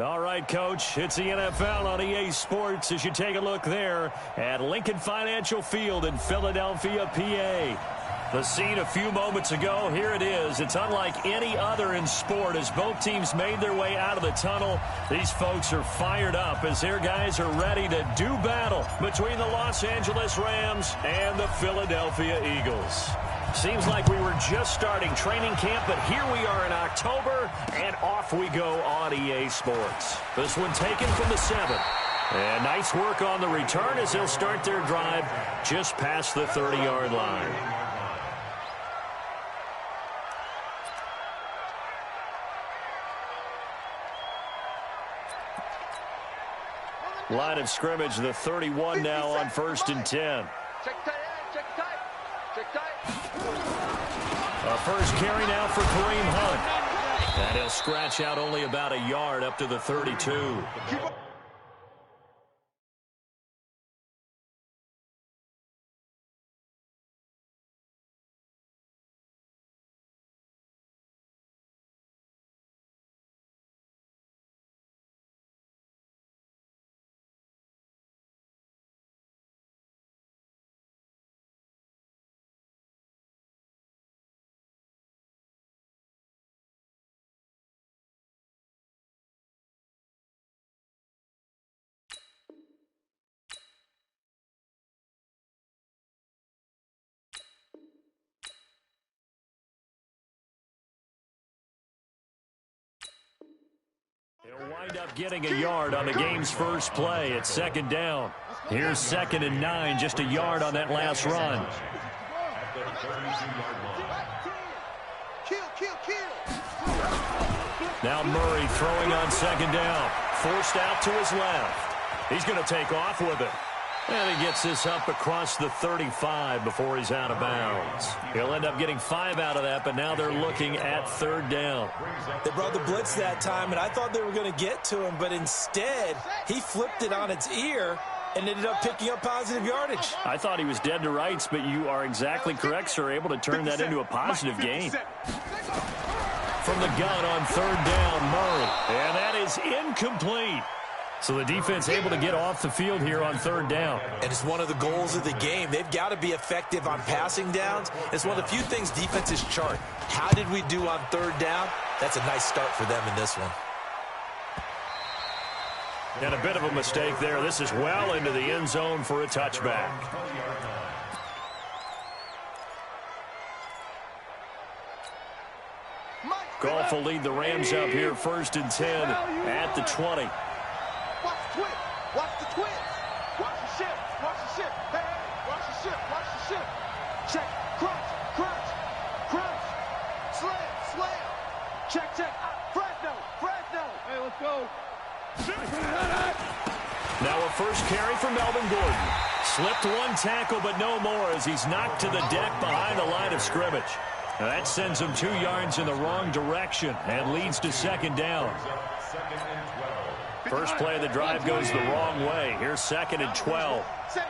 All right, Coach, it's the NFL on EA Sports as you take a look there at Lincoln Financial Field in Philadelphia, PA. The scene a few moments ago, here it is. It's unlike any other in sport as both teams made their way out of the tunnel. These folks are fired up as their guys are ready to do battle between the Los Angeles Rams and the Philadelphia Eagles. Seems like we were just starting training camp, but here we are in October, and off we go on EA Sports. This one taken from the 7. And nice work on the return as they'll start their drive just past the 30-yard line. Line of scrimmage, the 31 now on 1st and 10. A first carry now for Kareem Hunt. And he'll scratch out only about a yard up to the 32. He'll wind up getting a yard on the game's first play. It's 2nd down. Here's 2nd and 9, just a yard on that last run. Now Murray throwing on 2nd down. Forced out to his left. He's going to take off with it. And he gets this up across the 35 before he's out of bounds. He'll end up getting 5 out of that, but now they're looking at 3rd down. They brought the blitz that time, and I thought they were going to get to him, but instead he flipped it on its ear and ended up picking up positive yardage. I thought he was dead to rights, but you are exactly correct, sir, able to turn that into a positive gain. From the gun on 3rd down, Murray. And that is incomplete. So the defense able to get off the field here on 3rd down. And it's one of the goals of the game. They've got to be effective on passing downs. It's one of the few things defenses chart. How did we do on 3rd down? That's a nice start for them in this one. And a bit of a mistake there. This is well into the end zone for a touchback. Goff will lead the Rams up here 1st and 10 at the 20. Watch the twist. Watch the twist. Watch the shift. Watch the shift. Hey, hey. Watch the shift. Watch the shift. Check. Crunch. Crunch. Crunch. Slam. Slam. Check. Check. Fresno. Fresno. Hey, let's go. Now a first carry for Melvin Gordon. Slipped one tackle, but no more as he's knocked to the deck behind the line of scrimmage. Now that sends him 2 yards in the wrong direction and leads to 2nd down. First play of the drive goes the wrong way. Here's 2nd and 12. Safe.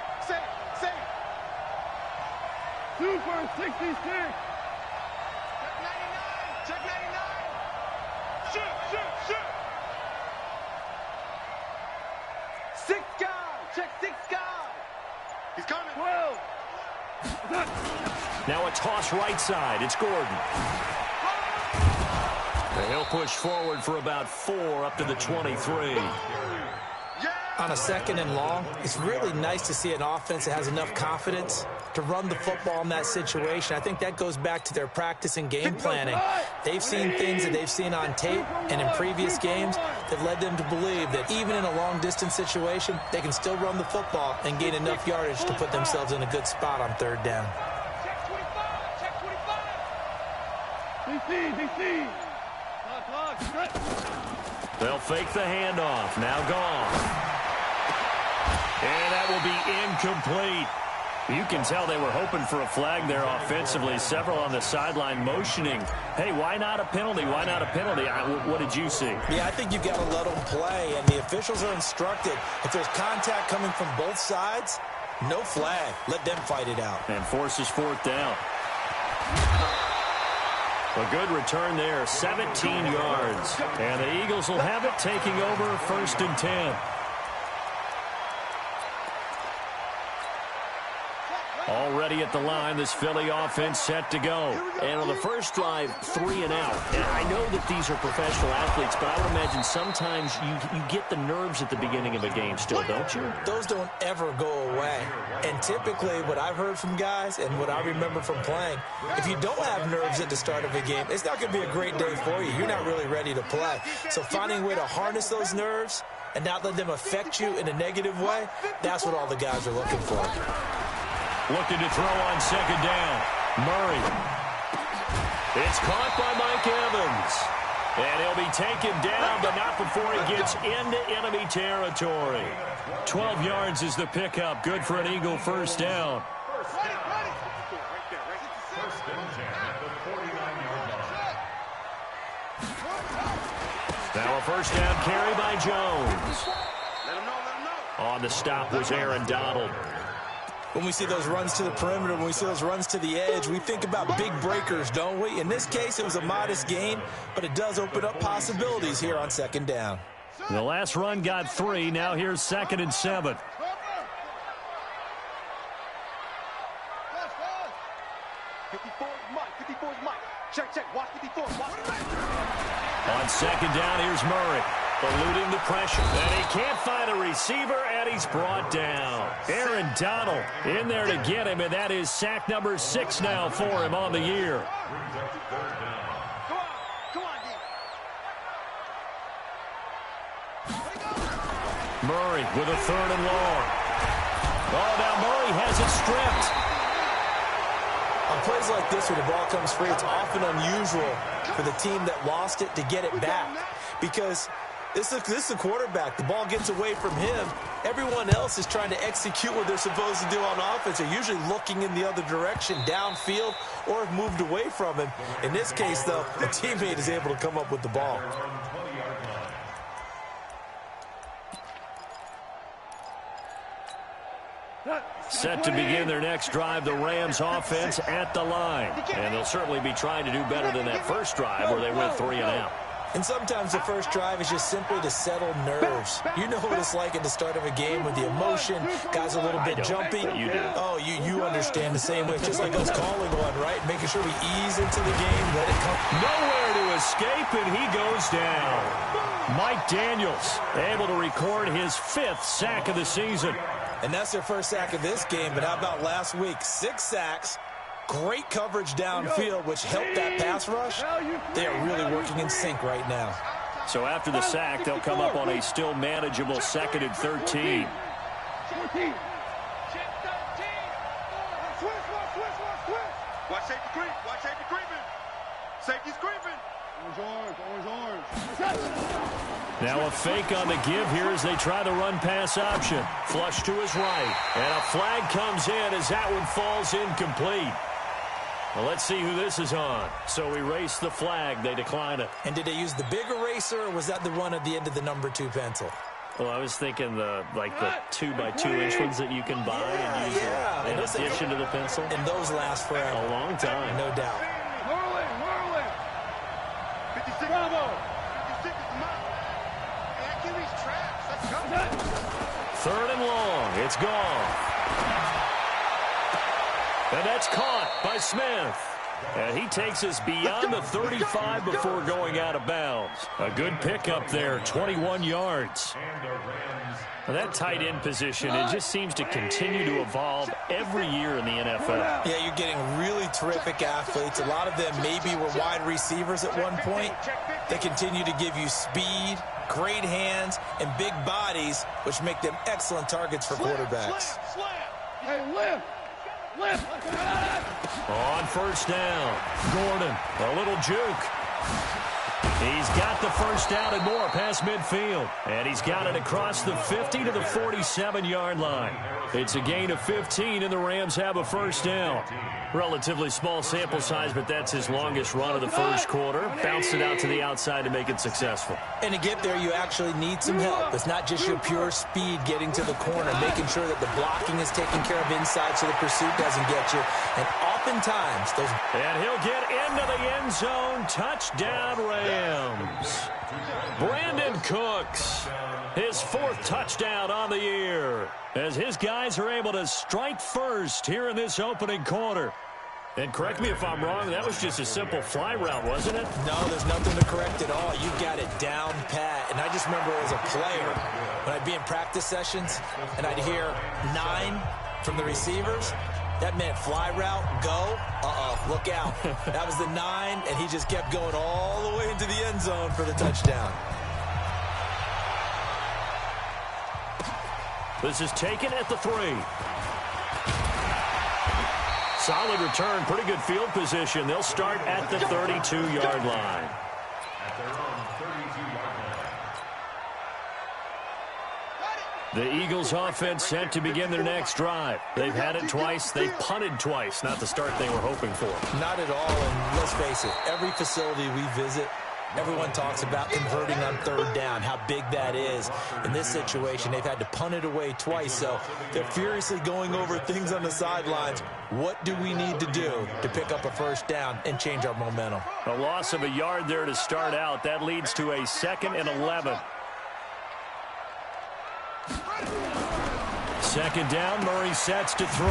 2 for 66. Check 99. Check 99. Shoot. 6 guys. Check 6 guys. He's coming. 12. Now a toss right side. It's Gordon. And he'll push forward for about 4 up to the 23. On a 2nd and long, it's really nice to see an offense that has enough confidence to run the football in that situation. I think that goes back to their practice and game planning. They've seen things that they've seen on tape and in previous games that led them to believe that even in a long-distance situation, they can still run the football and gain enough yardage to put themselves in a good spot on 3rd down. Check 25. Check 25. DC. They'll fake the handoff. Now gone. And that will be incomplete. You can tell they were hoping for a flag there offensively. Several on the sideline motioning. Hey, why not a penalty? Why not a penalty? What did you see? Yeah, I think you've got to let them play, and the officials are instructed. If there's contact coming from both sides, no flag. Let them fight it out. And forces 4th down. A good return there, 17 yards. And the Eagles will have it, taking over 1st and 10. Already at the line, this Philly offense set to go. And on the first drive, 3 and out. And I know that these are professional athletes, but I would imagine sometimes you get the nerves at the beginning of a game still, don't you? Those don't ever go away. And typically what I've heard from guys and what I remember from playing, if you don't have nerves at the start of a game, it's not going to be a great day for you. You're not really ready to play. So finding a way to harness those nerves and not let them affect you in a negative way, that's what all the guys are looking for. Looking to throw on 2nd down. Murray. It's caught by Mike Evans. And he'll be taken down, but not before he gets into enemy territory. 12 yards is the pickup. Good for an Eagle 1st down. Now a 1st down carry by Jones. On the stop was Aaron Donald. When we see those runs to the perimeter, when we see those runs to the edge, we think about big breakers, don't we? In this case, it was a modest gain, but it does open up possibilities here on 2nd down. The last run got 3. Now here's 2nd and 7. Check. Watch 54. On 2nd down, here's Murray. Eluding the pressure. And he can't find a receiver, and he's brought down. Aaron Donald in there to get him, and that is sack number 6 now for him on the year. Murray with a 3rd and long. Oh, now Murray has it stripped. On plays like this where the ball comes free, it's often unusual for the team that lost it to get it back. Because this is a quarterback. The ball gets away from him. Everyone else is trying to execute what they're supposed to do on offense. They're usually looking in the other direction, downfield, or have moved away from him. In this case, though, the teammate is able to come up with the ball. Set to begin their next drive, the Rams offense at the line. And they'll certainly be trying to do better than that first drive where they went 3 and out. And sometimes the first drive is just simply to settle nerves. You know what it's like at the start of a game with the emotion. Guys are a little bit jumpy. You do. Oh, you understand the same way. It's just like us calling one, right? Making sure we ease into the game, let it come. Nowhere to escape, and he goes down. Mike Daniels able to record his 5th sack of the season. And that's their first sack of this game, but how about last week? 6 sacks, great coverage downfield, which helped that pass rush. They are really working in sync right now. So after the sack, they'll come up on a still manageable 2nd and 13. Watch safety creep. Watch safety creeping. Safety's creeping. Orange. Now a fake on the give here as they try the run-pass option. Flush to his right. And a flag comes in as that one falls incomplete. Well, let's see who this is on. So erase the flag. They decline it. And did they use the big eraser, or was that the one at the end of the number 2 pencil? Well, I was thinking the 2x2-inch ones that you can buy and use in addition to the pencil. And those last forever. A long time. No doubt. Whirling. 56. Bravo. 56 is the mouth. Hey, that QB's trash. Let's go. 3rd and long. It's gone. And that's caught by Smith. And he takes us beyond the 35 before going out of bounds. A good pickup there, 21 yards. Now that tight end position, it just seems to continue to evolve every year in the NFL. Yeah, you're getting really terrific athletes. A lot of them maybe were wide receivers at one point. They continue to give you speed, great hands, and big bodies, which make them excellent targets for quarterbacks. Hey, lift. On 1st down, Gordon, a little juke. He's got the 1st down and more past midfield. And he's got it across the 50 to the 47-yard line. It's a gain of 15, and the Rams have a 1st down. Relatively small sample size, but that's his longest run of the first quarter. Bounced it out to the outside to make it successful. And to get there, you actually need some help. It's not just your pure speed getting to the corner, making sure that the blocking is taken care of inside so the pursuit doesn't get you. And oftentimes those... And he'll get into the end zone. Touchdown, Rams. Brandon Cooks, his 4th touchdown on the year, as his guys are able to strike first here in this opening quarter. And correct me if I'm wrong, that was just a simple fly route, wasn't it? No, there's nothing to correct at all. You got it down pat. And I just remember as a player, when I'd be in practice sessions and I'd hear 9 from the receivers, that meant fly route, go, look out. That was the 9, and he just kept going all the way into the end zone for the touchdown. This is taken at the 3. Solid return, pretty good field position. They'll start at the 32-yard line. The Eagles offense set to begin their next drive. They've had it twice. They've punted twice. Not the start they were hoping for. Not at all, and let's face it, every facility we visit, everyone talks about converting on 3rd down, how big that is. In this situation, they've had to punt it away twice, so they're furiously going over things on the sidelines. What do we need to do to pick up a 1st down and change our momentum? A loss of a yard there to start out. That leads to a 2nd and 11. 2nd down, Murray sets to throw.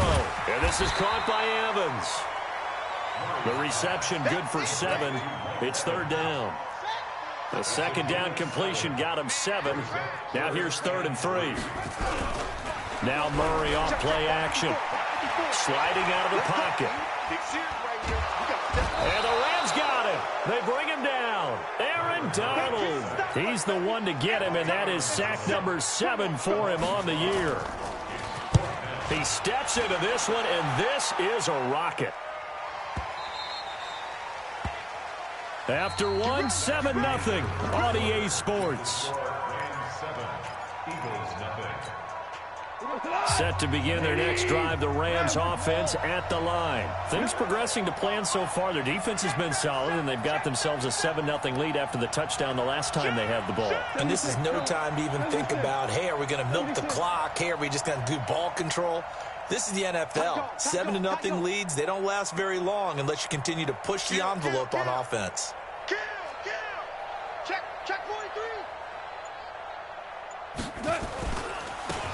And this is caught by Evans. The reception good for 7. It's 3rd down. The 2nd down completion got him 7. Now here's 3rd and 3. Now Murray off play action. Sliding out of the pocket. And the Rams got him. They bring him down. Aaron Donald. He's the one to get him, and that is sack number 7 for him on the year. He steps into this one, and this is a rocket. After 1, 7-0 on EA Sports. Set to begin their next drive, the Rams offense at the line. Things progressing to plan so far. Their defense has been solid, and they've got themselves a 7-0 lead after the touchdown the last time they had the ball. And this is no time to even think about, hey, are we going to milk the clock? Hey, are we just going to do ball control? This is the NFL. 7-0 leads, they don't last very long unless you continue to push the envelope on offense. Check 43.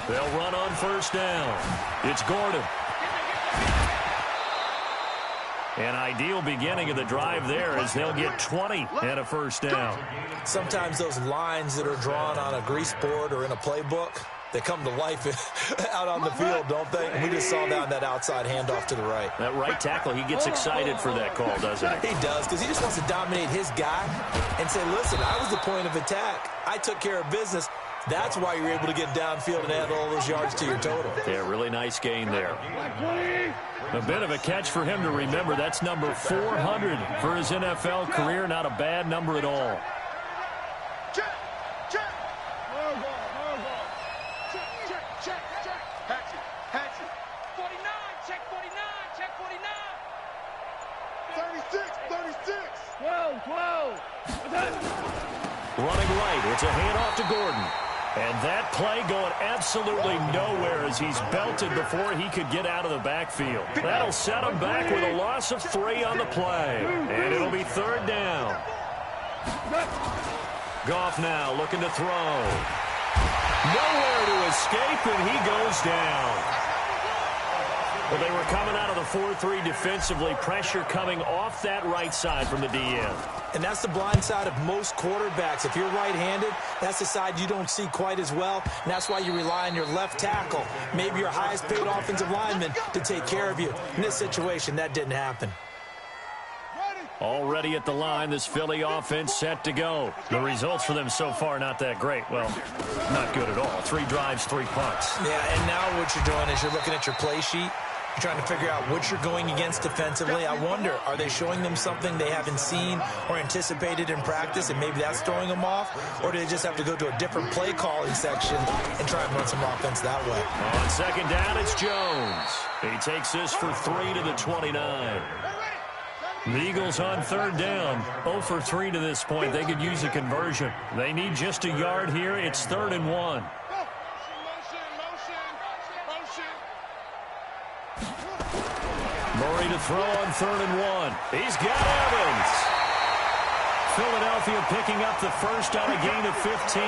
They'll run on 1st down. It's Gordon. An ideal beginning of the drive there as they'll get 20 and a 1st down. Sometimes those lines that are drawn on a grease board or in a playbook, they come to life out on the field, don't they? And we just saw that outside handoff to the right. That right tackle, he gets excited for that call, doesn't he? He does, because he just wants to dominate his guy and say, listen, I was the point of attack. I took care of business. That's why you're able to get downfield and add all those yards to your total. Yeah, really nice gain there. A bit of a catch for him to remember. That's number 400 for his NFL career. Not a bad number at all. Check. Hatchet. 49. Check 49. Check 49. 36. 12. Running right. It's a handoff to Gordon. And that play going absolutely nowhere as he's belted before he could get out of the backfield. That'll set him back with a loss of 3 on the play. And it'll be 3rd down. Goff now looking to throw. Nowhere to escape, and he goes down. Well, they were coming out of the 4-3 defensively. Pressure coming off that right side from the DN. And that's the blind side of most quarterbacks. If you're right-handed, that's the side you don't see quite as well. And that's why you rely on your left tackle, maybe your highest-paid offensive lineman, to take care of you. In this situation, that didn't happen. Already at the line, this Philly offense set to go. The results for them so far, not that great. Well, not good at all. 3 drives, 3 punts. Yeah, and now what you're doing is you're looking at your play sheet. You're trying to figure out what you're going against defensively. I wonder, are they showing them something they haven't seen or anticipated in practice, and maybe that's throwing them off? Or do they just have to go to a different play calling section and try and run some offense that way? On 2nd down, it's Jones. He takes this for 3 to the 29. The Eagles on 3rd down, 0 for 3 to this point. They could use a conversion. They need just a yard here. It's 3rd and 1. Murray to throw on 3rd and 1. He's got Evans. Philadelphia picking up the first on a gain of 15.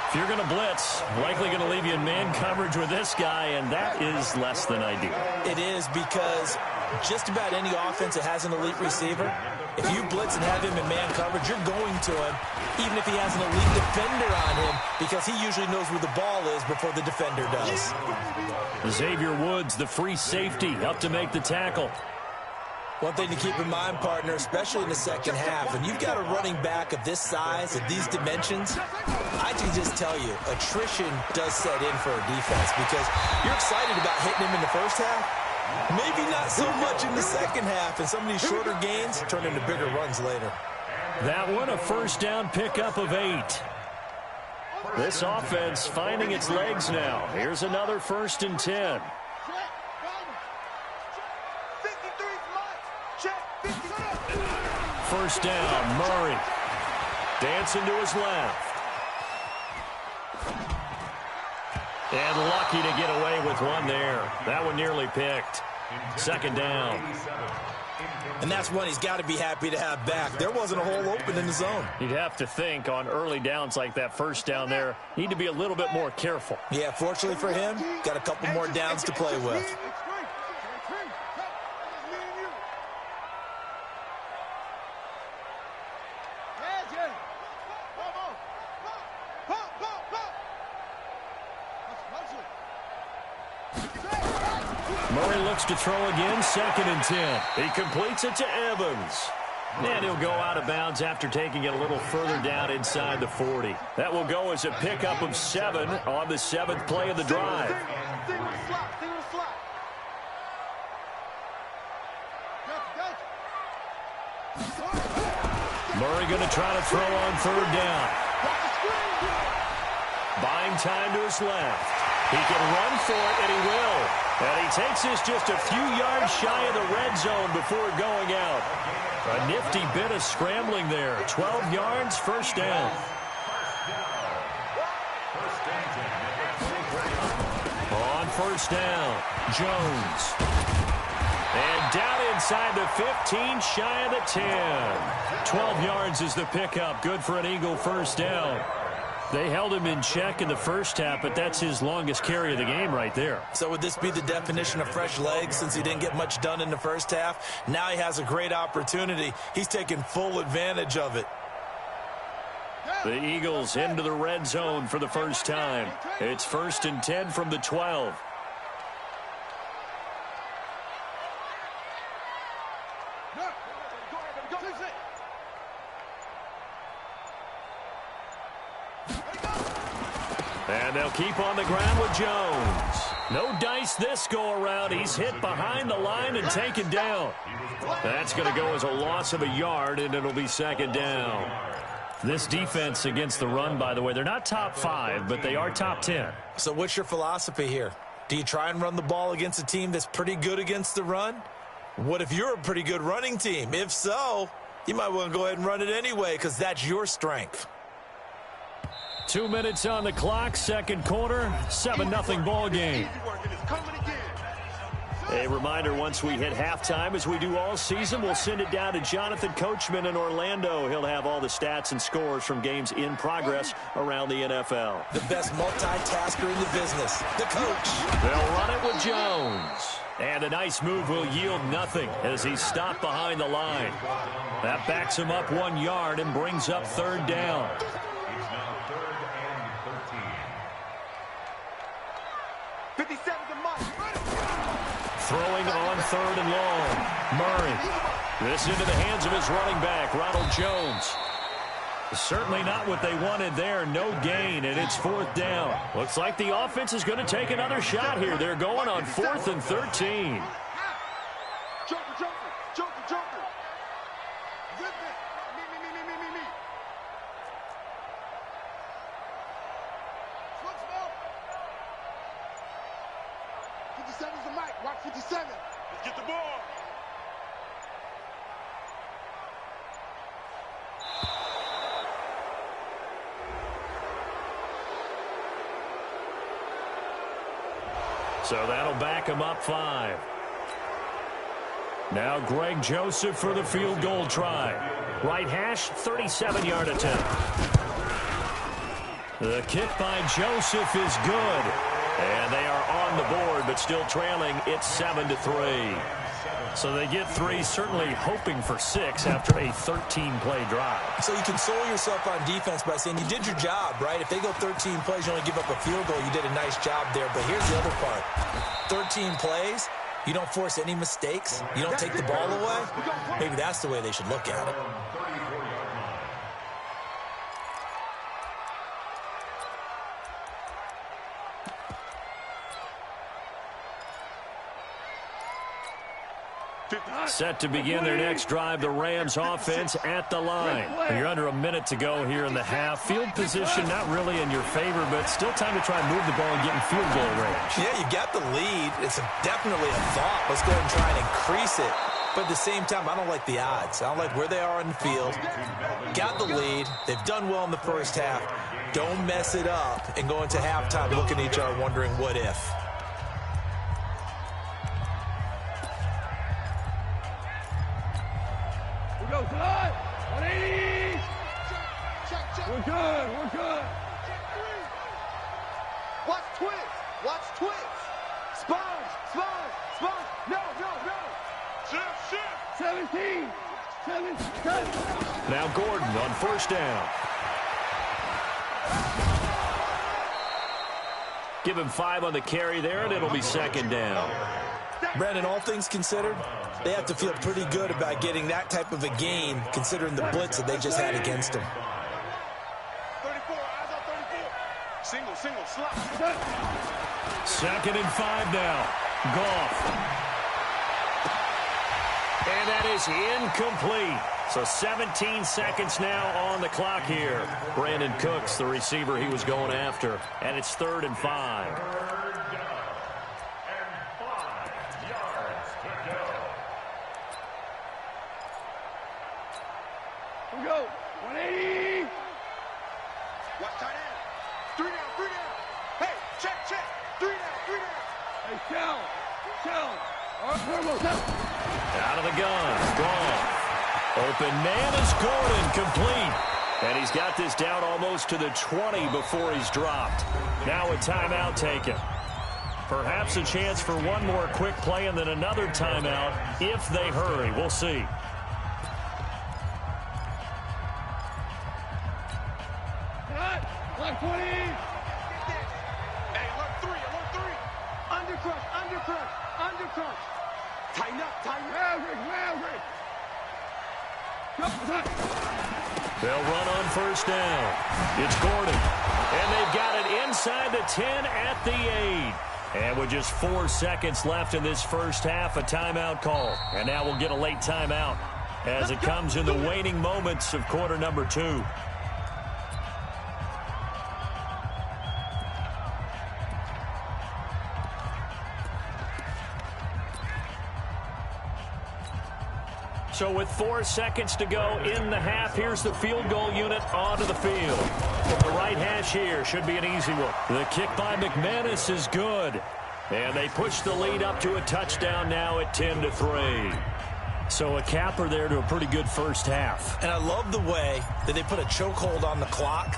If you're going to blitz, likely going to leave you in man coverage with this guy, and that is less than ideal. It is, because just about any offense that has an elite receiver, if you blitz and have him in man coverage, you're going to him, even if he has an elite defender on him, because he usually knows where the ball is before the defender does. Xavier Woods, the free safety, up to make the tackle. One thing to keep in mind, partner, especially in the second half, when you've got a running back of this size, of these dimensions, I can just tell you, attrition does set in for a defense, because you're excited about hitting him in the first half, maybe not so much in the second half, and some of these shorter gains turn into bigger runs later. That one, a first down pickup of 8. This offense finding its legs now. Here's another 1st and 10. First down, Murray. Dancing to his left. And lucky to get away with one there. That one nearly picked. 2nd down. And that's one he's got to be happy to have back. There wasn't a hole open in the zone. You'd have to think on early downs like that, first down there, need to be a little bit more careful. Yeah, fortunately for him, got a couple more downs to play with. Murray looks to throw again, 2nd and 10. He completes it to Evans. And he'll go out of bounds after taking it a little further down inside the 40. That will go as a pickup of 7 on the 7th play of the drive. Murray going to try to throw on 3rd down. Buying time to his left. He can run for it, and he will. And he takes this just a few yards shy of the red zone before going out. A nifty bit of scrambling there. 12 yards, first down. On first down, Jones. And down inside the 15, shy of the 10. 12 yards is the pickup. Good for an Eagle first down. They held him in check in the first half, but that's his longest carry of the game right there. So would this be the definition of fresh legs since he didn't get much done in the first half? Now he has a great opportunity. He's taking full advantage of it. The Eagles into the red zone for the first time. It's 1st and 10 from the 12. And they'll keep on the ground with Jones. No dice this go-around. He's hit behind the line and taken down. That's going to go as a loss of a yard, and it'll be 2nd down. This defense against the run, by the way, they're not top 5, but they are top 10. So what's your philosophy here? Do you try and run the ball against a team that's pretty good against the run? What if you're a pretty good running team? If so, you might want to go ahead and run it anyway because that's your strength. 2 minutes on the clock, second quarter, 7-0 ball game. A reminder, once we hit halftime, as we do all season, we'll send it down to Jonathan Coachman in Orlando. He'll have all the stats and scores from games in progress around the NFL. The best multitasker in the business, the coach. They'll run it with Jones. And a nice move will yield nothing as he's stopped behind the line. That backs him up 1 yard and brings up 3rd down. Throwing on 3rd and long. Murray. This into the hands of his running back, Ronald Jones. Certainly not what they wanted there. No gain, and it's 4th down. Looks like the offense is going to take another shot here. They're going on 4th and 13. Watch 57. Let's get the ball. So that'll back him up 5. Now Greg Joseph for the field goal try. Right hash, 37-yard attempt. The kick by Joseph is good. And they are on the board, but still trailing. It's 7-3. So they get 3, certainly hoping for 6 after a 13-play drive. So you console yourself on defense by saying you did your job, right? If they go 13 plays, you only give up a field goal, you did a nice job there. But here's the other part. 13 plays, you don't force any mistakes, you don't take the ball away. Maybe that's the way they should look at it. Set to begin their next drive, the Rams offense at the line. You're under a minute to go here in the half. Field position not really in your favor, but still time to try and move the ball and get in field goal range. Yeah, you got the lead. It's definitely a thought. Let's go ahead and try and increase it. But at the same time, I don't like the odds. I don't like where they are on the field. Got the lead. They've done well in the first half. Don't mess it up and go into halftime looking at each other wondering what if. Go, tonight. 180. We're good. We're good. Watch twins. Watch twins. Sponge. Sponge. Sponge. No, no, no. Shift. 17. 7. Now Gordon on first down. Give him 5 on the carry there, and it'll be second down. Brandon, all things considered, they have to feel pretty good about getting that type of a game, considering the blitz that they just had against them. 34, eyes on 34. Single, slot. Second and 5 now. Goff. And that is incomplete. So 17 seconds now on the clock here. Brandon Cooks, the receiver he was going after. And it's 3rd and 5. Go. 180. Watch tight end. 3 down. Hey, check. 3 down. Hey, shell. Out of the gun. Gone. Open man is Gordon, complete. And he's got this down almost to the 20 before he's dropped. Now a timeout taken. Perhaps a chance for one more quick play and then another timeout if they hurry. We'll see. Left 20. Hey, alert 3. Undercrush. Tighten up. Maverick. They'll run on first down. It's Gordon. And they've got it inside the 10 at the 8. And with just 4 seconds left in this first half, a timeout call. And now we'll get a late timeout as it comes in the waning moments of quarter number 2. So with 4 seconds to go in the half, here's the field goal unit onto the field. From the right hash here, should be an easy one. The kick by McManus is good. And they push the lead up to a touchdown now at 10-3. So a capper there to a pretty good first half. And I love the way that they put a chokehold on the clock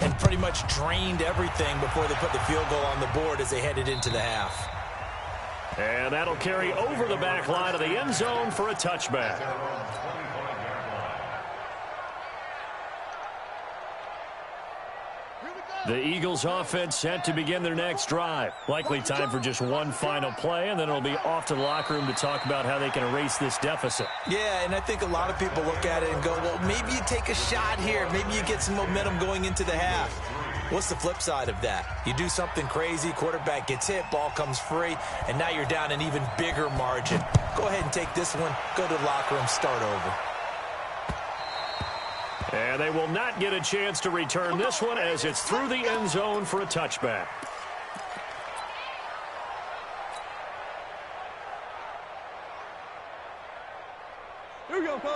and pretty much drained everything before they put the field goal on the board as they headed into the half. And that'll carry over the back line of the end zone for a touchback. The Eagles offense set to begin their next drive. Likely time for just one final play, and then it'll be off to the locker room to talk about how they can erase this deficit. Yeah, and I think a lot of people look at it and go, well, maybe you take a shot here. Maybe you get some momentum going into the half. What's the flip side of that? You do something crazy, quarterback gets hit, ball comes free, and now you're down an even bigger margin. Go ahead and take this one, go to the locker room, start over. And they will not get a chance to return this one as it's through the end zone for a touchback.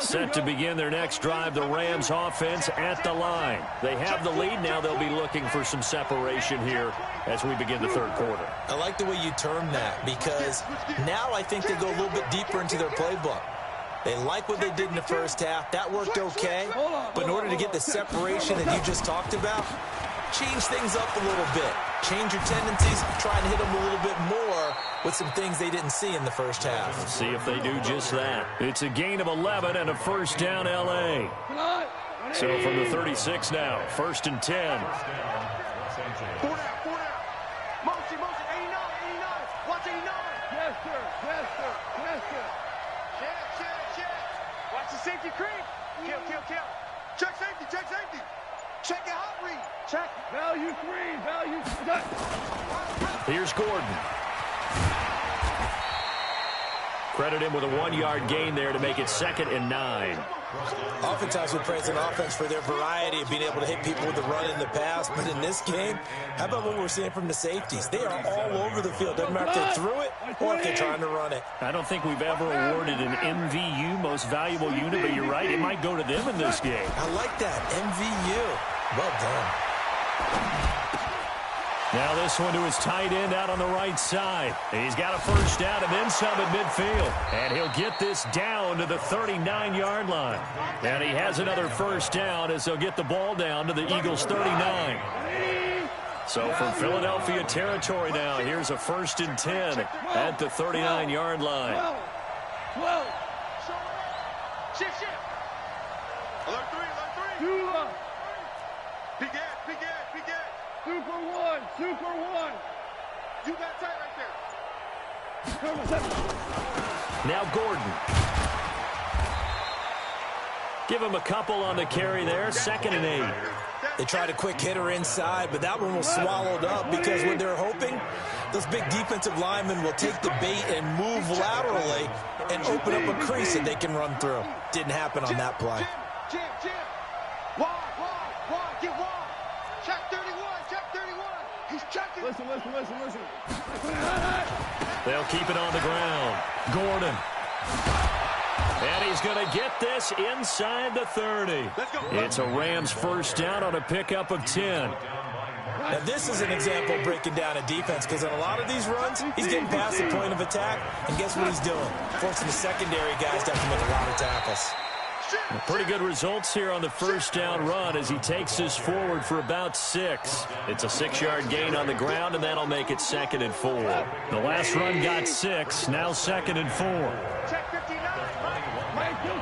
Set to begin their next drive, the Rams offense at the line. They have the lead. Now they'll be looking for some separation here as we begin the third quarter. I like the way you term that, because now I think they go a little bit deeper into their playbook. They like what they did in the first half. That worked okay. But in order to get the separation that you just talked about, change things up a little bit. Change your tendencies, try and hit them a little bit more with some things they didn't see in the first half. Let's see if they do just that. It's a gain of 11 and a first down L.A. So from the 36 now, 1st and 10. 4 down. Motion, 89. Watch 89. Yes, sir. Check. Watch the safety creep. Kill. Check safety. Check it out, read. Check. Value 3. Here's Gordon. Credit him with a 1-yard gain there to make it 2nd and 9. Oftentimes we praise an offense for their variety of being able to hit people with the run in the pass, but in this game, how about what we're seeing from the safeties? They are all over the field. Doesn't matter if they threw it or if they're trying to run it. I don't think we've ever awarded an MVU, most valuable unit, but you're right, it might go to them in this game. I like that, MVU. Well done. Now this one to his tight end out on the right side. He's got a first down and then some at midfield. And he'll get this down to the 39-yard line. And he has another first down as they'll get the ball down to the Eagles' 39. So from Philadelphia territory now, here's a 1st and 10 at the 39-yard line. 12. Shift. Alert 3. Big Ed. Super one. You got tight right there. Now Gordon. Give him a couple on the carry there. 2nd and 8. They tried a quick hitter inside, but that one was swallowed up because what they're hoping, those big defensive linemen will take the bait and move laterally and open up a crease that they can run through. Didn't happen on that play. Jim. Wide. Get wide. Check 31. He's checking. Listen. They'll keep it on the ground. Gordon. And he's going to get this inside the 30. It's a Rams first down on a pickup of 10. Now, this is an example of breaking down a defense, because on a lot of these runs, he's getting past the point of attack, and guess what he's doing? Forcing the secondary guys to have to make a lot of tackles. Pretty good results here on the first down run as he takes this forward for about 6. It's a 6-yard gain on the ground, and that'll make it 2nd and 4. The last run got 6, now 2nd and 4. Check 59. Mike, kill.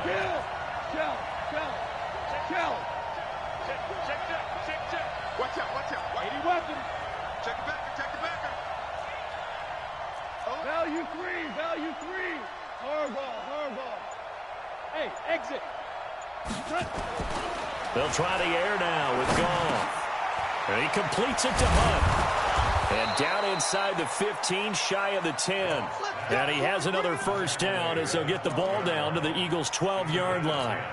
Check. Watch out. 80 weapon. Check the backer. Oh. Value 3. Hardball. Hey, exit. They'll try the air now with Goff. And he completes it to Hunt. And down inside the 15, shy of the 10. And he has another first down as they'll get the ball down to the Eagles' 12-yard line.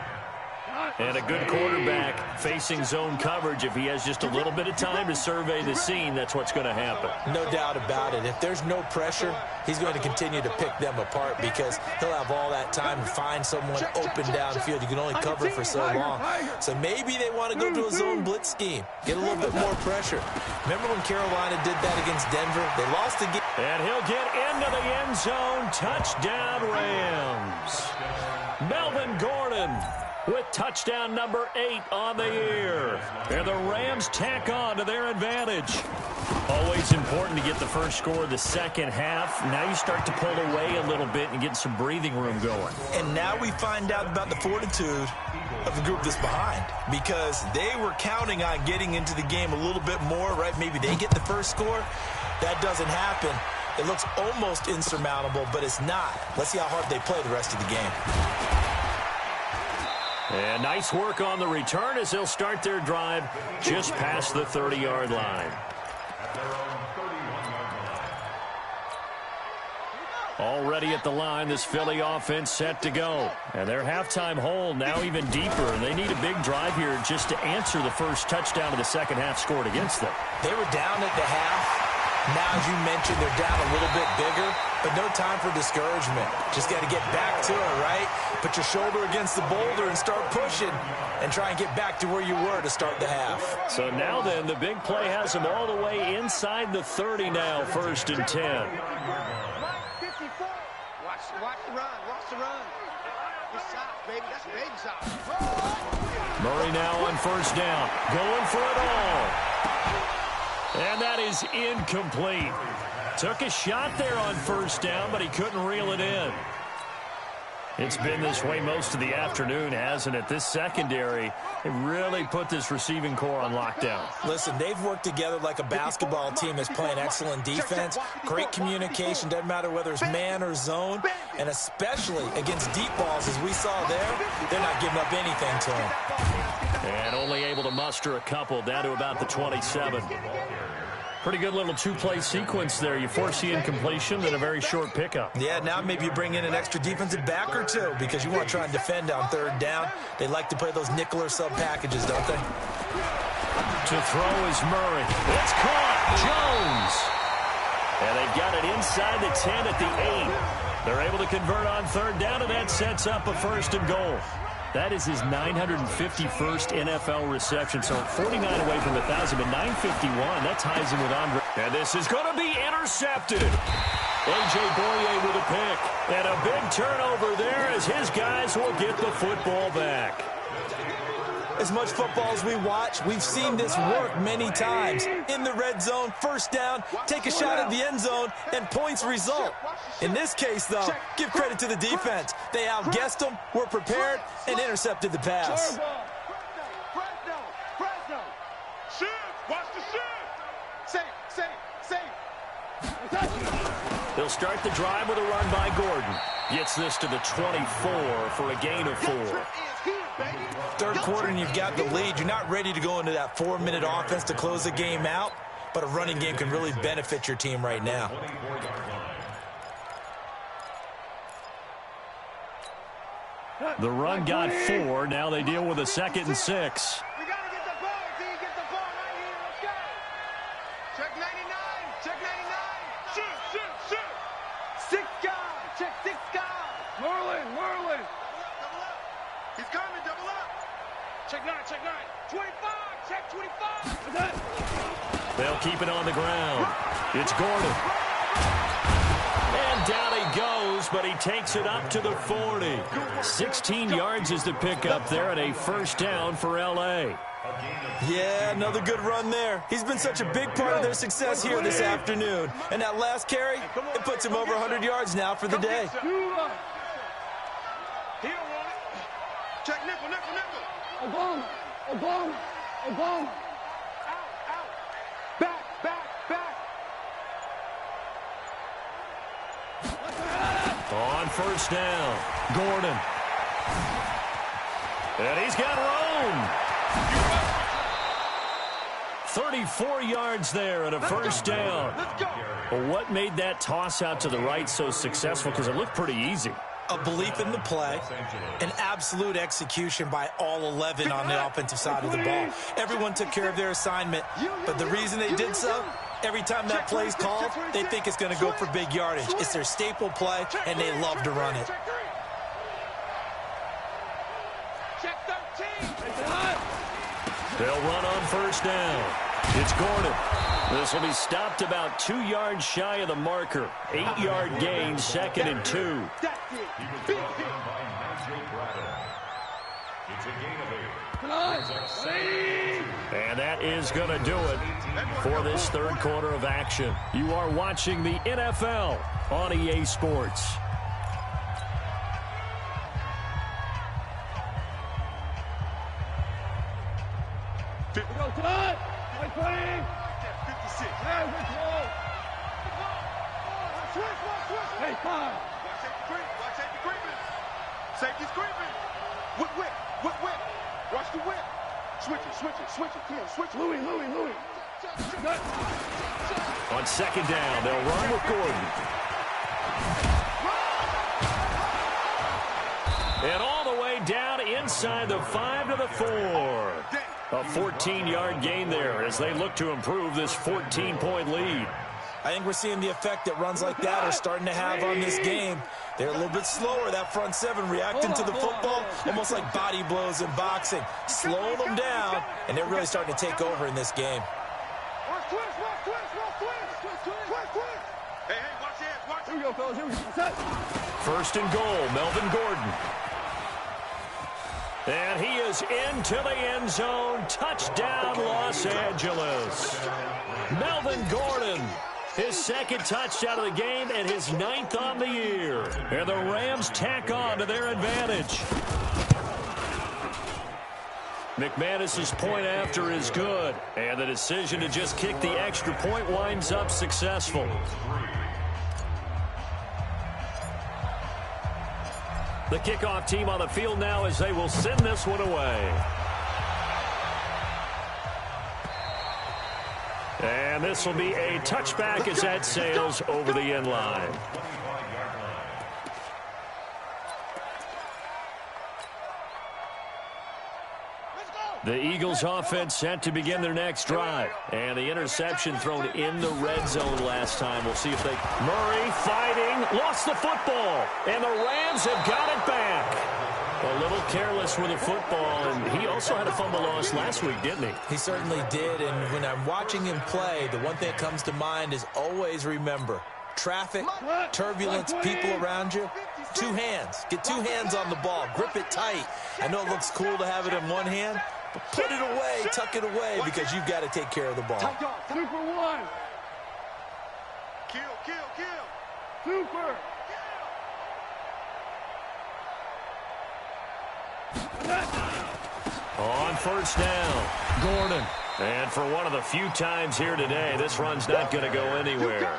And a good quarterback facing zone coverage. If he has just a little bit of time to survey the scene, that's what's going to happen. No doubt about it. If there's no pressure, he's going to continue to pick them apart because he'll have all that time to find someone open downfield. You can only cover for so long. So maybe they want to go to a zone blitz scheme, get a little bit more pressure. Remember when Carolina did that against Denver? They lost the game. And he'll get into the end zone. Touchdown, Rams. Melvin Gordon with touchdown number 8 on the year. And the Rams tack on to their advantage. Always important to get the first score of the second half. Now you start to pull away a little bit and get some breathing room going. And now we find out about the fortitude of the group that's behind, because they were counting on getting into the game a little bit more, right? Maybe they get the first score. That doesn't happen. It looks almost insurmountable, but it's not. Let's see how hard they play the rest of the game. And nice work on the return as they'll start their drive just past the 30-yard line. Already at the line, this Philly offense set to go. And their halftime hole now even deeper. And they need a big drive here just to answer the first touchdown of the second half scored against them. They were down at the half. Now, as you mentioned, they're down a little bit bigger. but no time for discouragement. Just got to get back to it, right? Put your shoulder against the boulder and start pushing and try and get back to where you were to start the half. So now then, the big play has them all the way inside the 30 now, 1st and 10. Watch the run. Watch the run. It's soft, baby. That's baby soft. Murray now on 1st down. Going for it all. And that is incomplete. Took a shot there on 1st down, but he couldn't reel it in. It's been this way most of the afternoon, hasn't it? This secondary, it really put this receiving core on lockdown. Listen, they've worked together like a basketball team that's playing excellent defense. Great communication, doesn't matter whether it's man or zone. And especially against deep balls, as we saw there, they're not giving up anything to them. And only able to muster a couple, down to about the 27. Pretty good little two-play sequence there. You force the incompletion, then a very short pickup. Yeah, now maybe you bring in an extra defensive back or two because you want to try and defend on 3rd down. They like to play those nickel or sub packages, don't they? To throw is Murray. It's caught. Jones. And they've got it inside the 10 at the 8. They're able to convert on 3rd down, and that sets up a 1st and goal. That is his 951st NFL reception, so 49 away from 1,000, but 951. That ties him with Andre. And this is going to be intercepted. A.J. Boye with a pick. And a big turnover there as his guys will get the football back. As much football as we watch, we've seen this work many times. In the red zone, 1st down, take a shot at the end zone, and points result. In this case, though, give credit to the defense. They outguessed them, were prepared, and intercepted the pass. They'll start the drive with a run by Gordon. Gets this to the 24 for a gain of 4. 3rd quarter and you've got the lead. You're not ready to go into that 4-minute offense to close the game out, but a running game can really benefit your team right now. The run got 4. Now they deal with a 2nd and 6. We got to get the ball, D. Get the ball right here. Let's go. Check 99. Check 99. Shoot. 6 guys. Check 6 guys. Merlin. Double up. He's coming. Double up. Check 9. 25. Check 25. They'll keep it on the ground. It's Gordon. And down he goes, but he takes it up to the 40. 16 yards is the pickup there and a 1st down for L.A. Yeah, another good run there. He's been such a big part of their success here this afternoon. And that last carry, it puts him over 100 yards now for the day. Check nickel. Obama. Out. Back. On 1st down, Gordon. And he's got room. 34 yards there and a 1st down. Well, what made that toss out to the right so successful? Because it looked pretty easy. A belief in the play, an absolute execution by all 11 on the offensive side of the ball. Everyone took care of their assignment, but the reason they did so, every time that play's called, they think it's going to go for big yardage. It's their staple play, and they love to run it. Check 13. They'll run on 1st down. It's Gordon. This will be stopped about 2 yards shy of the marker. 8-yard gain, 2nd and 2. And that is going to do it for this 3rd quarter of action. You are watching the NFL on EA Sports. Hey, 5. Safety's creeping. Whip. Watch the whip. Switch it. Come on, switch it. Louis. On 2nd down, they'll run with Gordon. And all the way down inside the 5 to the 4. A 14-yard gain there as they look to improve this 14-point lead. I think we're seeing the effect that runs like that are starting to have on this game. They're a little bit slower, that front seven, reacting to the football, almost like body blows in boxing, slowing them down, and they're really starting to take over in this game. Here we go, fellas. Here we go. Set. First and goal, Melvin Gordon. And he is into the end zone. Touchdown, Los Angeles. Melvin Gordon, his second touchdown of the game and his 9th on the year. And the Rams tack on to their advantage. McManus's point after is good. And the decision to just kick the extra point winds up successful. The kickoff team on the field now as they will send this one away. And this will be a touchback as that sails over the end line. The Eagles offense set to begin their next drive. And the interception thrown in the red zone last time. We'll see if they... Murray fighting, lost the football. And the Rams have got it back. A little careless with the football. And he also had a fumble loss last week, didn't he? He certainly did. And when I'm watching him play, the one thing that comes to mind is always remember. Traffic, turbulence, people around you. 2 hands. Get 2 hands on the ball. Grip it tight. I know it looks cool to have it in one hand. But put it away, tuck it away, because you've got to take care of the ball. Super one. Kill, kill, kill. Super. On first down, Gordon. And for one of the few times here today, this run's not going to go anywhere.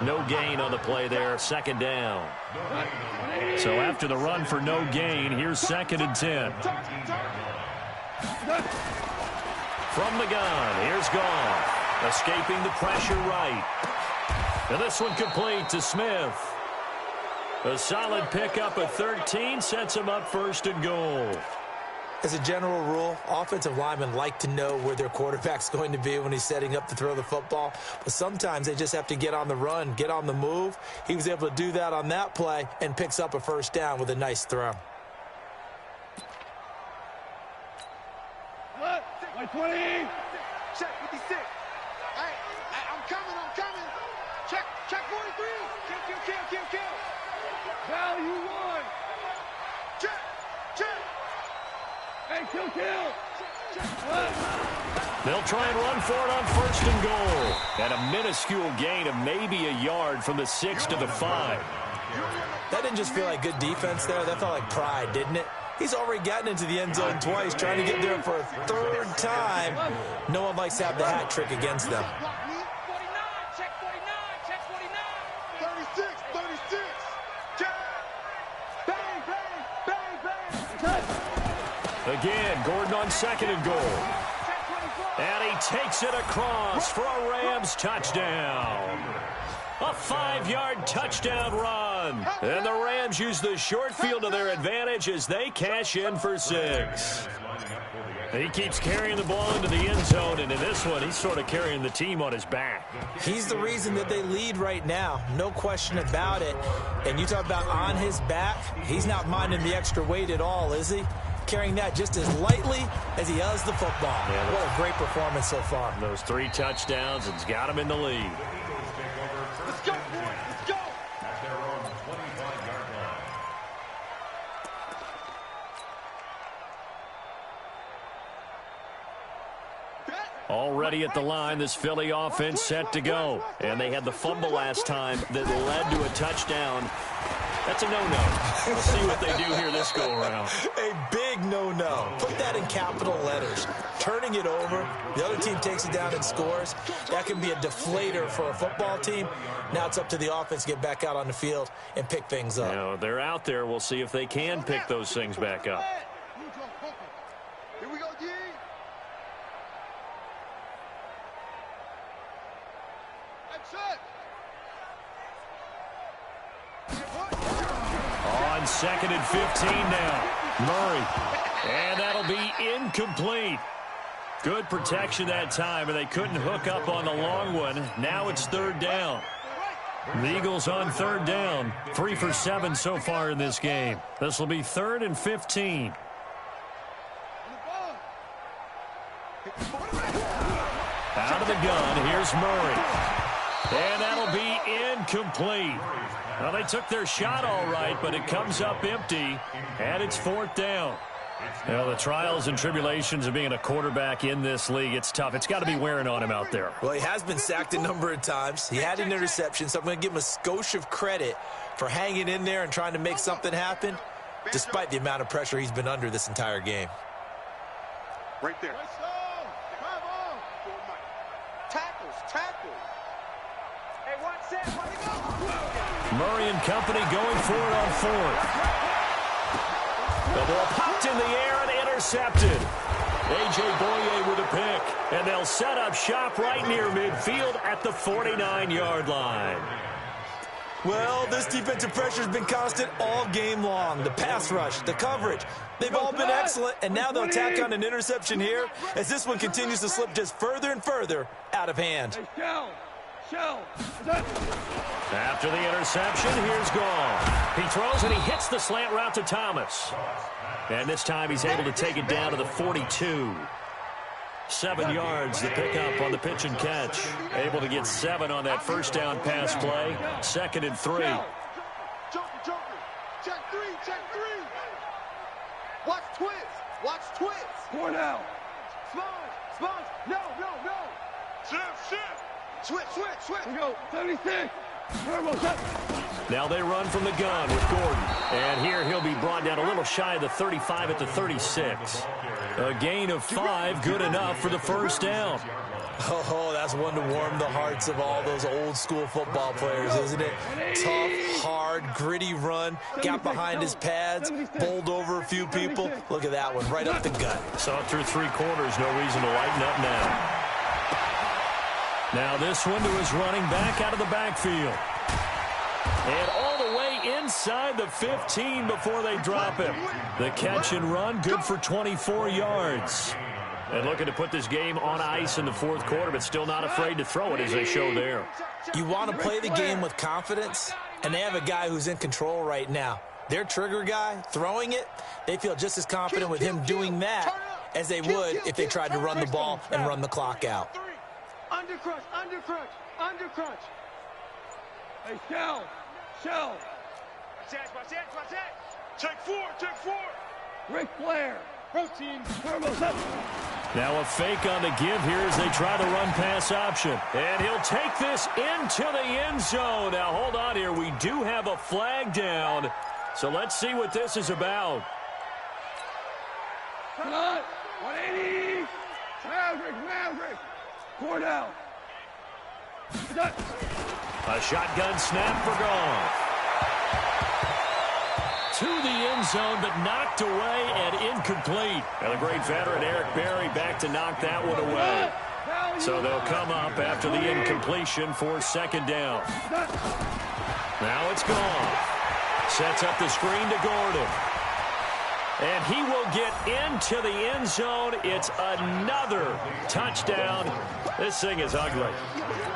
No gain on the play there, 2nd down. So after the run for no gain, here's 2nd and 10. From the gun, here's Goff. Escaping the pressure right. And this one complete to Smith. A solid pickup at 13 sets him up 1st and goal. As a general rule, offensive linemen like to know where their quarterback's going to be when he's setting up to throw the football. But sometimes they just have to get on the run, get on the move. He was able to do that on that play and picks up a 1st down with a nice throw. My 20. Check 56. Hey, I'm coming. Check 43. Kill. Value 1. Check. Hey, kill. They'll try and run for it on 1st and goal. And a minuscule gain of maybe a yard from the 6 to the 5. That didn't just feel like good defense there. That felt like pride, didn't it? He's already gotten into the end zone twice, trying to get there for a 3rd time. No one likes to have the hat trick against them. 36. Check. Bang. Again, Gordon on 2nd and goal. And he takes it across for a Rams touchdown. A 5-yard touchdown run. And the Rams use the short field to their advantage as they cash in for 6. He keeps carrying the ball into the end zone, and in this one, he's sort of carrying the team on his back. He's the reason that they lead right now, no question about it. And you talk about on his back, he's not minding the extra weight at all, is he? Carrying that just as lightly as he does the football. Yeah, what a great performance so far. Those 3 touchdowns, it's got him in the lead. Let's go, boys. Let's go. Already at the line, this Philly offense set to go. And they had the fumble last time that led to a touchdown. That's a no-no. We'll see what they do here this go-around. A big no-no. Put that in capital letters. Turning it over, the other team takes it down and scores. That can be a deflator for a football team. Now it's up to the offense to get back out on the field and pick things up. You know, they're out there. We'll see if they can pick those things back up. Here we go, D. On 2nd and 15 now. Murray. And that'll be incomplete. Good protection that time, and they couldn't hook up on the long one. Now it's third down. The Eagles on third down. 3 for 7 so far in this game. This will be 3rd and 15. Out of the gun, here's Murray. And that'll be incomplete. Well, they took their shot all right, but it comes up empty, and it's 4th down. Well, the trials and tribulations of being a quarterback in this league, it's tough. It's got to be wearing on him out there. Well, he has been sacked a number of times. He had an interception, so I'm going to give him a skosh of credit for hanging in there and trying to make something happen, despite the amount of pressure he's been under this entire game. Right there. Tackles. Hey, one set, one to go. Murray and company going for it on 4th. The ball popped in the air and intercepted. A.J. Boye with a pick. And they'll set up shop right near midfield at the 49-yard line. Well, this defensive pressure has been constant all game long. The pass rush, the coverage, they've all been excellent, and now they'll tack on an interception here as this one continues to slip just further and further out of hand. After the interception, here's Gall. He throws and he hits the slant route to Thomas. And this time he's able to take it down to the 42. 7 yards the pickup on the pitch and catch. Able to get 7 on that first down pass play. 2nd and 3. Joker. Check three. Watch twist. 4 down. Sponge. No. Shift. Switch. We go. 76. Turbo set. Now they run from the gun with Gordon. And here he'll be brought down a little shy of the 35 at the 36. A gain of 5, good enough for the first down. Oh, that's one to warm the hearts of all those old school football players, isn't it? Tough, hard, gritty run, got behind his pads, bowled over a few people. Look at that one, right up the gut. Saw it through 3 quarters, no reason to lighten up now. Now this one to his running back out of the backfield. And all the way inside the 15 before they drop him. The catch and run, good for 24 yards. And looking to put this game on ice in the 4th quarter, but still not afraid to throw it as they show there. You want to play the game with confidence, and they have a guy who's in control right now. Their trigger guy, throwing it, they feel just as confident with him doing that as they would if they tried to run the ball and run the clock out. Under crunch. Hey, shell. Watch that. Check 4. Ric Flair. Protein. Turbo set. Now a fake on the give here as they try the run pass option. And he'll take this into the end zone. Now hold on here. We do have a flag down. So let's see what this is about. Cut. 180. Maverick. 4 down. A shotgun snap for Goff. To the end zone, but knocked away and incomplete. And the great veteran Eric Berry back to knock that one away. So they'll come up after the incompletion for 2nd down. Now it's Goff. Sets up the screen to Gordon. And he will get into the end zone. It's another touchdown. This thing is ugly.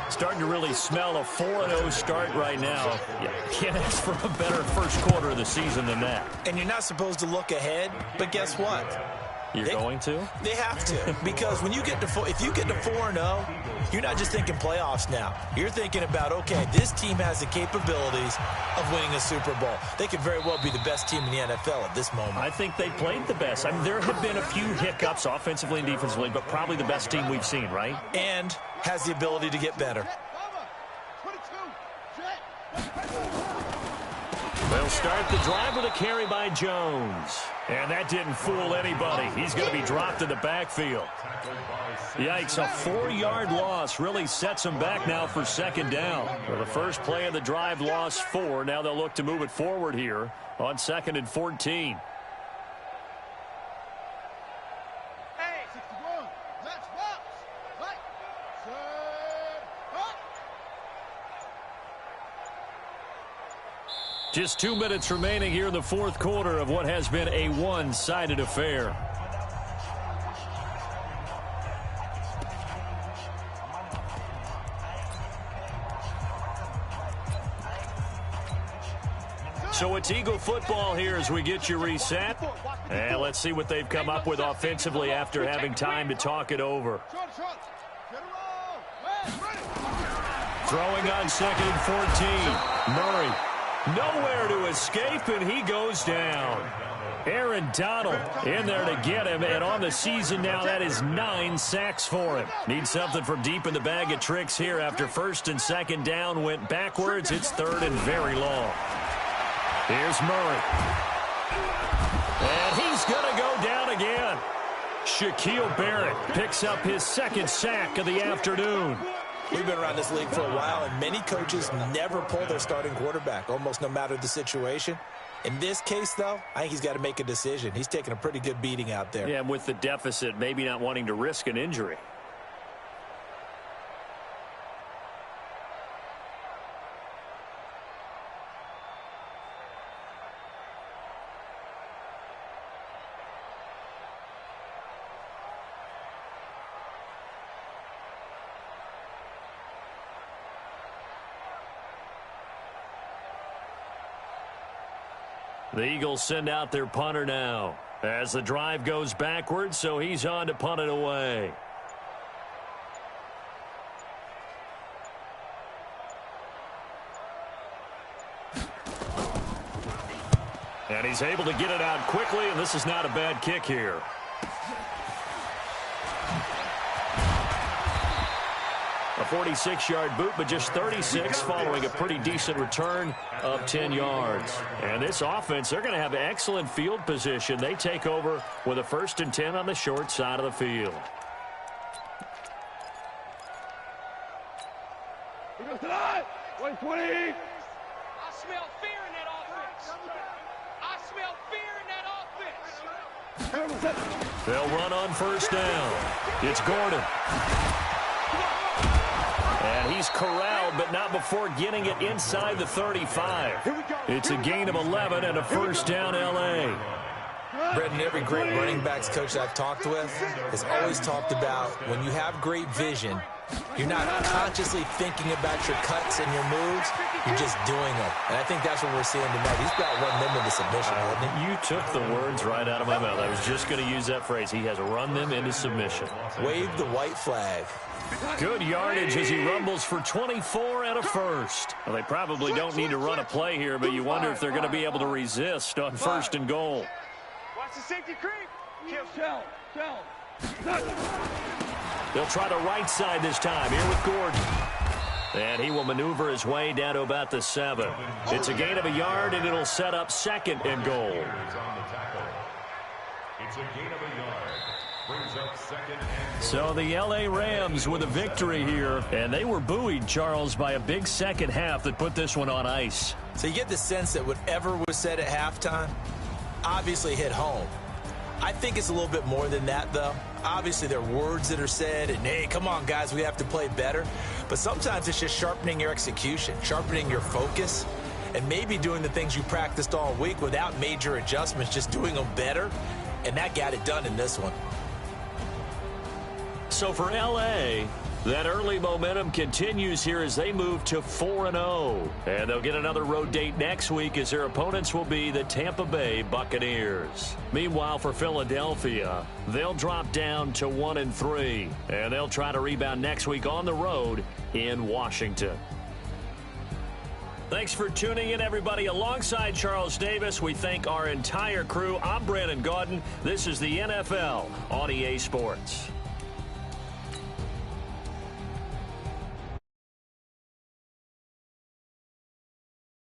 Starting to really smell a 4-0 start right now. You can't ask for a better first quarter of the season than that. And you're not supposed to look ahead, but guess what? You're going to? They have to, because when you get to if you get to 4-0, you're not just thinking playoffs now. You're thinking about, okay, this team has the capabilities of winning a Super Bowl. They could very well be the best team in the NFL at this moment. I think they played the best. I mean, there have been a few hiccups offensively and defensively, but probably the best team we've seen, right? And has the ability to get better. They'll start the drive with a carry by Jones. And that didn't fool anybody. He's going to be dropped in the backfield. Yikes, a 4-yard loss really sets them back now for 2nd down. Well, the first play of the drive lost 4. Now they'll look to move it forward here on 2nd and 14. Hey, 61. Let's box. Right. Set. Up. Just 2 minutes remaining here in the 4th quarter of what has been a one-sided affair. So it's Eagle football here as we get you reset. And let's see what they've come up with offensively after having time to talk it over. Throwing on 2nd and 14. Murray nowhere to escape, and he goes down. Aaron Donald in there to get him, and on the season now, that is 9 sacks for him. Needs something from deep in the bag of tricks here after 1st and 2nd down went backwards. It's 3rd and very long. Here's Murray. And he's going to go down again. Shaquille Barrett picks up his 2nd sack of the afternoon. We've been around this league for a while, and many coaches never pull their starting quarterback, almost no matter the situation. In this case, though, I think he's got to make a decision. He's taking a pretty good beating out there. Yeah, and with the deficit, maybe not wanting to risk an injury. The Eagles send out their punter now as the drive goes backwards, so he's on to punt it away. And he's able to get it out quickly, and this is not a bad kick here. A 46-yard boot, but just 36 following a pretty decent return of 10 yards. And this offense, they're going to have excellent field position. They take over with a 1st and 10 on the short side of the field. He goes tonight. 120. I smell fear in that offense. I smell fear in that offense. They'll run on 1st down. It's Gordon. And he's corralled, but not before getting it inside the 35. It's a gain of 11 and a 1st down, L.A. Brendan, every great running backs coach I've talked with has always talked about when you have great vision, you're not consciously thinking about your cuts and your moves. You're just doing them. And I think that's what we're seeing tonight. He's about run them into submission, hasn't he? You took the words right out of my mouth. I was just going to use that phrase. He has run them into submission. Wave the white flag. Good yardage as he rumbles for 24 and a 1st. Well, they probably don't need to run a play here, but you wonder if they're going to be able to resist on 1st and goal. Watch the safety creep. Shell. They'll try the right side this time. Here with Gordon. And he will maneuver his way down to about the 7. It's a gain of a yard, and it'll set up 2nd and goal. It's a gain of a yard. Brings up 2nd and goal. So the L.A. Rams with a victory here, and they were buoyed, Charles, by a big second half that put this one on ice. So you get the sense that whatever was said at halftime obviously hit home. I think it's a little bit more than that, though. Obviously, there are words that are said, and, hey, come on, guys, we have to play better. But sometimes it's just sharpening your execution, sharpening your focus, and maybe doing the things you practiced all week without major adjustments, just doing them better. And that got it done in this one. So for L.A., that early momentum continues here as they move to 4-0. And they'll get another road date next week as their opponents will be the Tampa Bay Buccaneers. Meanwhile, for Philadelphia, they'll drop down to 1-3. And they'll try to rebound next week on the road in Washington. Thanks for tuning in, everybody. Alongside Charles Davis, we thank our entire crew. I'm Brandon Gaudin. This is the NFL on EA Sports.